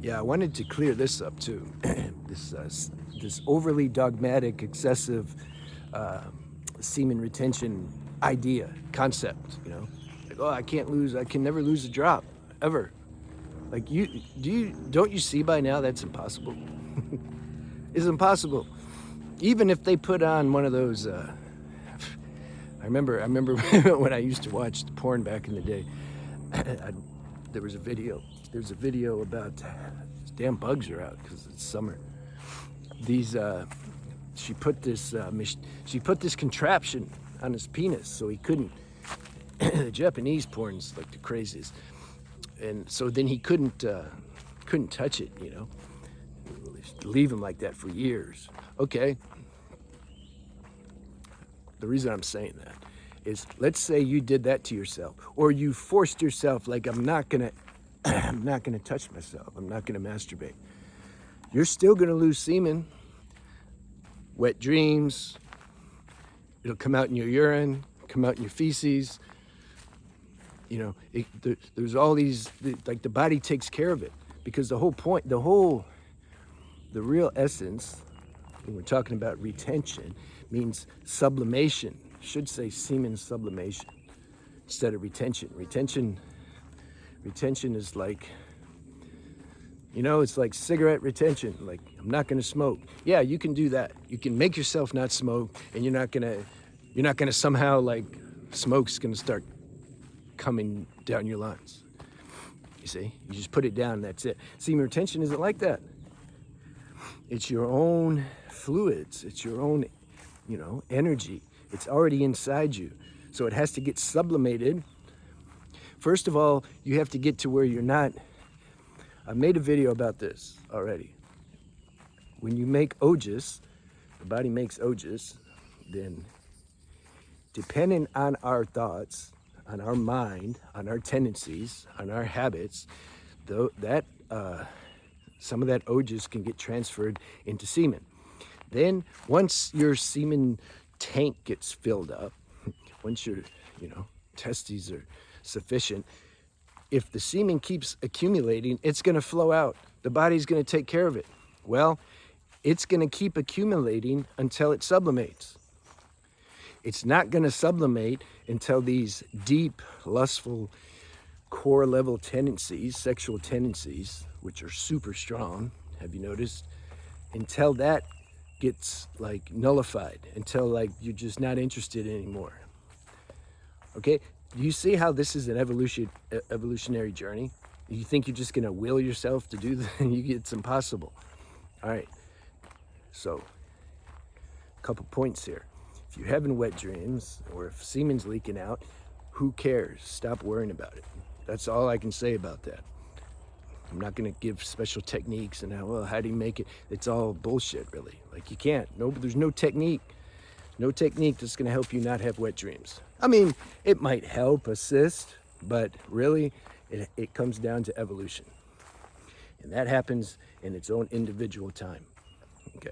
Yeah, I wanted to clear this up too. This overly dogmatic, excessive uh, semen retention idea, concept. Like, oh, I can never lose a drop, ever. Like, don't you see by now that's impossible? It's impossible. Even if they put on one of those. I remember when I used to watch the porn back in the day. I, there was a video. There's a video about damn bugs are out because it's summer. These she put this contraption on his penis so he couldn't. The Japanese porn's like the craziest, and so then he couldn't touch it. Leave him like that for years. Okay. The reason I'm saying that is, let's say you did that to yourself, or you forced yourself, like, I'm not gonna touch myself. I'm not gonna masturbate. You're still gonna lose semen, wet dreams. It'll come out in your urine, come out in your feces. There's all these, like, the body takes care of it, because the whole point, the real essence, when we're talking about retention, means sublimation. Should say semen sublimation instead of retention. Retention is like, it's like cigarette retention. Like, I'm not gonna smoke. Yeah, you can do that. You can make yourself not smoke, and you're not gonna somehow, like, smoke's gonna start coming down your lungs. You see? You just put it down, that's it. Semen retention isn't like that. It's your own fluids. It's your own, energy. It's already inside you. So it has to get sublimated. First of all, you have to get to where you're not. I made a video about this already. When you make ojas, the body makes ojas, then depending on our thoughts, on our mind, on our tendencies, on our habits, some of that ojas can get transferred into semen. Then once your semen tank gets filled up, once your testes are sufficient, if the semen keeps accumulating, it's going to flow out. The body's going to take care of it. Well, it's going to keep accumulating until it sublimates. It's not going to sublimate until these deep, lustful, core level tendencies, sexual tendencies, which are super strong, have you noticed? Until that gets, like, nullified, until, like, you're just not interested anymore. Okay? Do you see how this is an evolutionary journey? You think you're just going to will yourself to do that? It's impossible. All right. So, a couple points here. If you're having wet dreams, or if semen's leaking out, who cares? Stop worrying about it. That's all I can say about that. I'm not going to give special techniques and how do you make it? It's all bullshit, really. Like, you can't. There's no technique. No technique that's going to help you not have wet dreams. I mean, it might help, assist, but really, it comes down to evolution. And that happens in its own individual time. Okay.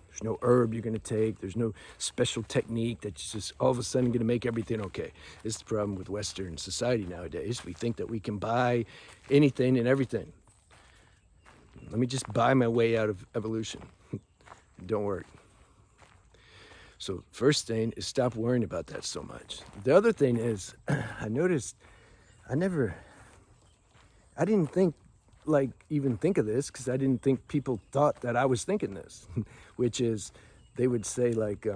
There's no herb you're going to take. There's no special technique that's just all of a sudden going to make everything okay. This is the problem with Western society nowadays. We think that we can buy anything and everything. Let me just buy my way out of evolution. It don't work. So first thing is stop worrying about that so much. The other thing is, I noticed I didn't even think of this, because I didn't think people thought that I was thinking this, which is, they would say, like,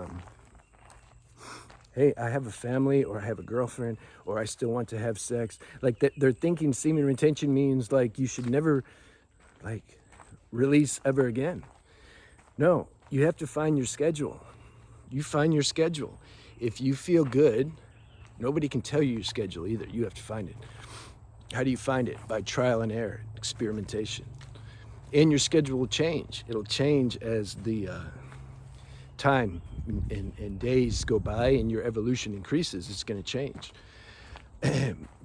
hey, I have a family, or I have a girlfriend, or I still want to have sex. Like, that they're thinking semen retention means, like, you should never, like, release ever again. No, you have to find your schedule. You find your schedule. If you feel good, nobody can tell you your schedule either. You have to find it. How do you find it? By trial and error, experimentation. And your schedule will change. It'll change as the time and days go by and your evolution increases. It's going to change.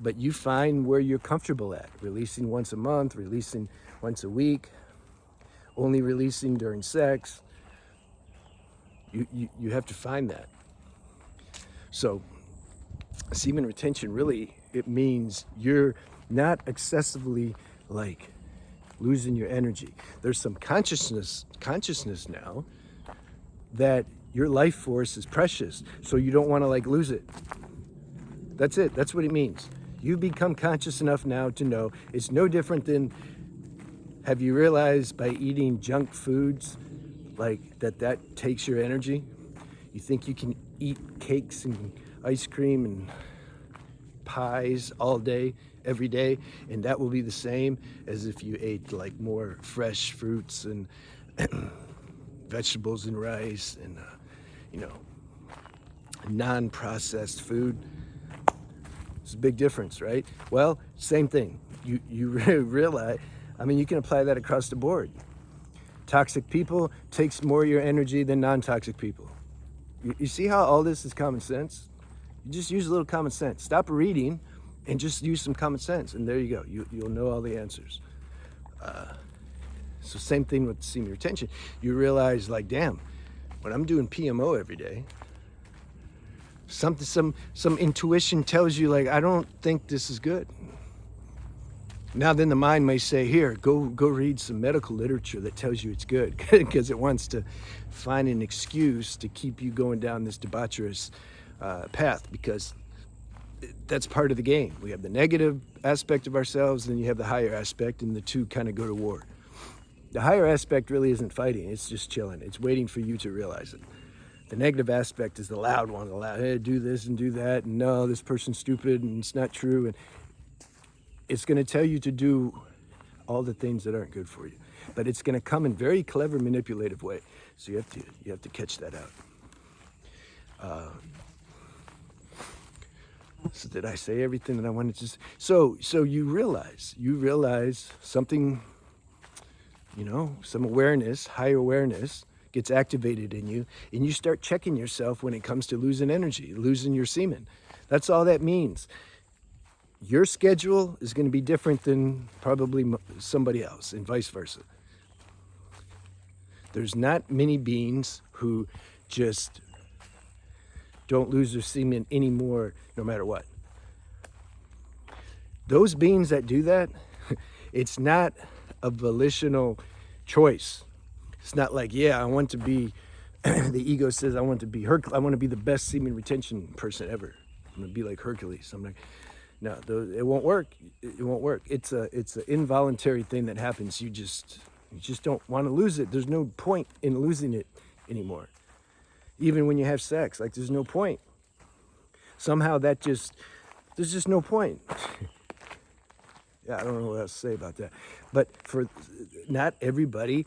But you find where you're comfortable at. Releasing once a month, releasing once a week, only releasing during sex. You have to find that. So semen retention, really, it means you're not excessively, like, losing your energy. There's some consciousness now that your life force is precious, so you don't want to like lose it. That's it. That's what it means. You become conscious enough now to know it's no different than, have you realized by eating junk foods like that takes your energy? You think you can eat cakes and ice cream and pies all day, every day, and that will be the same as if you ate like more fresh fruits and vegetables and rice and non-processed food. It's a big difference, right? Well, same thing. You realize, I mean, you can apply that across the board. Toxic people takes more of your energy than non-toxic people. You see how all this is common sense? You just use a little common sense. Stop reading and just use some common sense, and there you go. You'll know all the answers. So same thing with semen retention. You realize, like, damn, when I'm doing PMO every day, some intuition tells you, like, I don't think this is good. Now then the mind may say, here, go read some medical literature that tells you it's good, because it wants to find an excuse to keep you going down this debaucherous path, because that's part of the game. We have the negative aspect of ourselves, then you have the higher aspect, and the two kind of go to war. The higher aspect really isn't fighting, it's just chilling. It's waiting for you to realize it. The negative aspect is the loud one, hey, do this and do that, and no, this person's stupid, and it's not true, and it's going to tell you to do all the things that aren't good for you. But it's going to come in very clever, manipulative way. So you have to catch that out. So did I say everything that I wanted to say? So you realize something, some awareness, higher awareness gets activated in you, and you start checking yourself when it comes to losing energy, losing your semen. That's all that means. Your schedule is going to be different than probably somebody else, and vice versa. There's not many beings who just don't lose their semen anymore, no matter what. Those beings that do that, it's not a volitional choice. It's not like, yeah, I want to be, the ego says I want to be I want to be the best semen retention person ever. I'm going to be like Hercules. I'm like, no, it won't work. It won't work. It's an involuntary thing that happens. You just don't want to lose it. There's no point in losing it anymore. Even when you have sex, like, there's no point. Somehow there's just no point. Yeah, I don't know what else to say about that. But not everybody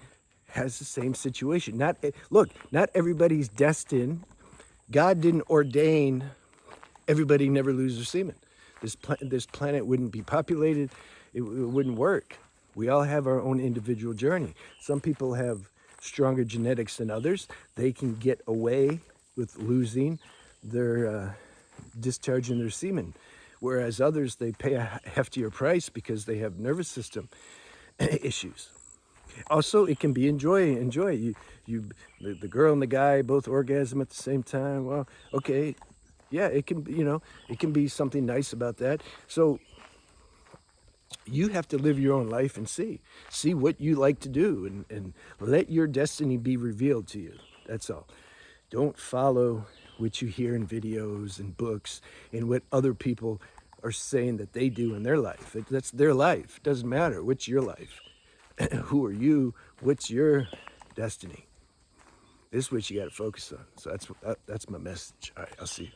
has the same situation. Not everybody's destined. God didn't ordain everybody never lose their semen. This planet wouldn't be populated. It wouldn't work. We all have our own individual journey. Some people have stronger genetics than others. They can get away with losing their discharging their semen, whereas others, they pay a heftier price because they have nervous system issues. Also, it can be enjoy. The girl and the guy both orgasm at the same time. Well, okay, yeah, it can, it can be something nice about that. So you have to live your own life and see what you like to do, and let your destiny be revealed to you. That's all. Don't follow what you hear in videos and books and what other people are saying that they do in their life. That's their life. It doesn't matter. What's your life? Who are you? What's your destiny? This is what you got to focus on. So that's my message. All right, I'll see you.